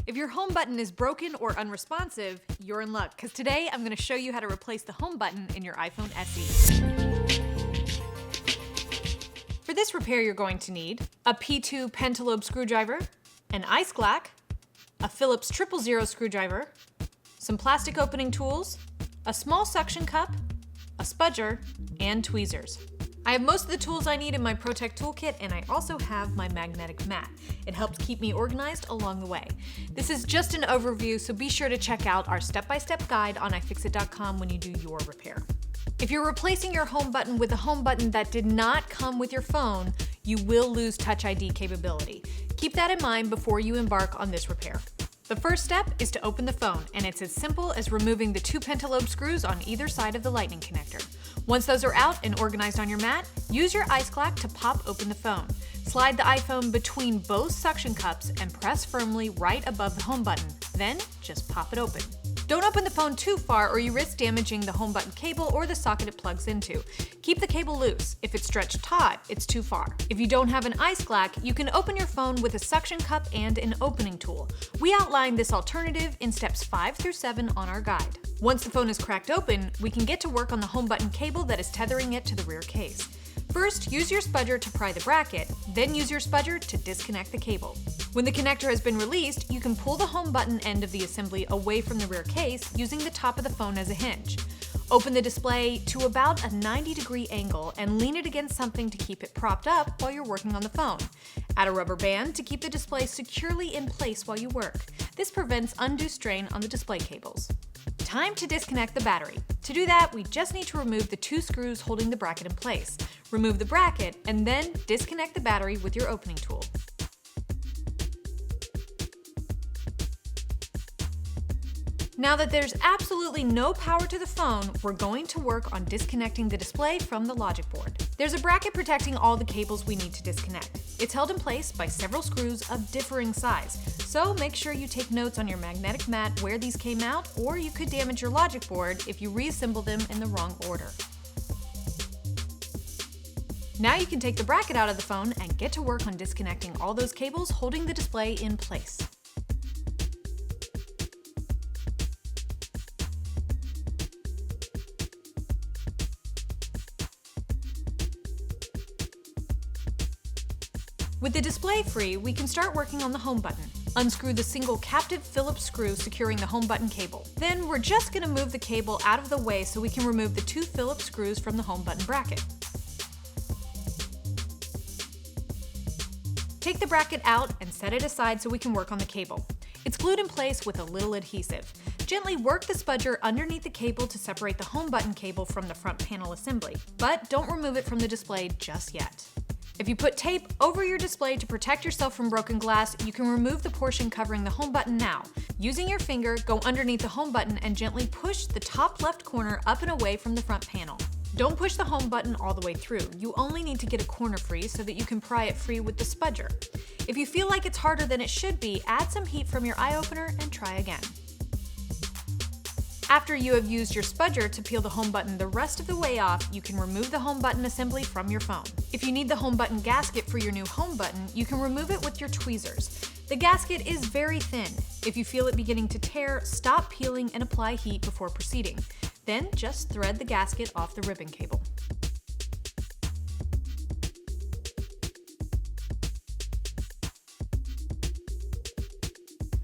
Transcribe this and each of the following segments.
If your home button is broken or unresponsive, you're in luck, because today I'm going to show you how to replace the home button in your iPhone SE. For this repair, you're going to need a P2 pentalobe screwdriver, an ice glack, a Phillips 000 screwdriver, some plastic opening tools, a small suction cup, a spudger, and tweezers. I have most of the tools I need in my Protect toolkit, and I also have my magnetic mat. It helps keep me organized along the way. This is just an overview, so be sure to check out our step-by-step guide on iFixit.com when you do your repair. If you're replacing your home button with a home button that did not come with your phone, you will lose Touch ID capability. Keep that in mind before you embark on this repair. The first step is to open the phone, and it's as simple as removing the 2 pentalobe screws on either side of the lightning connector. Once those are out and organized on your mat, use your ice glack to pop open the phone. Slide the iPhone between both suction cups and press firmly right above the home button. Then just pop it open. Don't open the phone too far or you risk damaging the home button cable or the socket it plugs into. Keep the cable loose. If it's stretched taut, it's too far. If you don't have an ice glack, you can open your phone with a suction cup and an opening tool. We outlined this alternative in steps 5 through 7 on our guide. Once the phone is cracked open, we can get to work on the home button cable that is tethering it to the rear case. First, use your spudger to pry the bracket, then use your spudger to disconnect the cable. When the connector has been released, you can pull the home button end of the assembly away from the rear case using the top of the phone as a hinge. Open the display to about a 90-degree angle and lean it against something to keep it propped up while you're working on the phone. Add a rubber band to keep the display securely in place while you work. This prevents undue strain on the display cables. Time to disconnect the battery. To do that, we just need to remove the 2 screws holding the bracket in place. Remove the bracket and then disconnect the battery with your opening tool. Now that there's absolutely no power to the phone, we're going to work on disconnecting the display from the logic board. There's a bracket protecting all the cables we need to disconnect. It's held in place by several screws of differing size, so make sure you take notes on your magnetic mat where these came out, or you could damage your logic board if you reassemble them in the wrong order. Now you can take the bracket out of the phone and get to work on disconnecting all those cables holding the display in place. With the display free, we can start working on the home button. Unscrew the single captive Phillips screw securing the home button cable. Then we're just going to move the cable out of the way so we can remove the 2 Phillips screws from the home button bracket. Take the bracket out and set it aside so we can work on the cable. It's glued in place with a little adhesive. Gently work the spudger underneath the cable to separate the home button cable from the front panel assembly, but don't remove it from the display just yet. If you put tape over your display to protect yourself from broken glass, you can remove the portion covering the home button now. Using your finger, go underneath the home button and gently push the top left corner up and away from the front panel. Don't push the home button all the way through. You only need to get a corner free so that you can pry it free with the spudger. If you feel like it's harder than it should be, add some heat from your eye opener and try again. After you have used your spudger to peel the home button the rest of the way off, you can remove the home button assembly from your phone. If you need the home button gasket for your new home button, you can remove it with your tweezers. The gasket is very thin. If you feel it beginning to tear, stop peeling and apply heat before proceeding. Then just thread the gasket off the ribbon cable.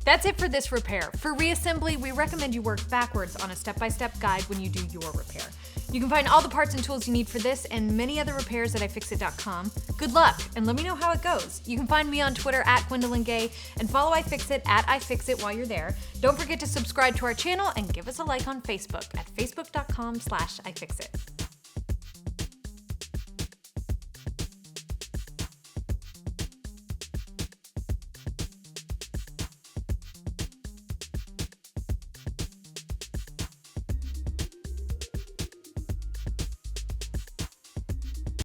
That's it for this repair. For reassembly, we recommend you work backwards on a step-by-step guide when you do your repair. You can find all the parts and tools you need for this and many other repairs at iFixit.com. Good luck, and let me know how it goes. You can find me on Twitter at Gwendolyn Gay and follow iFixit at iFixit while you're there. Don't forget to subscribe to our channel and give us a like on Facebook at facebook.com/iFixit.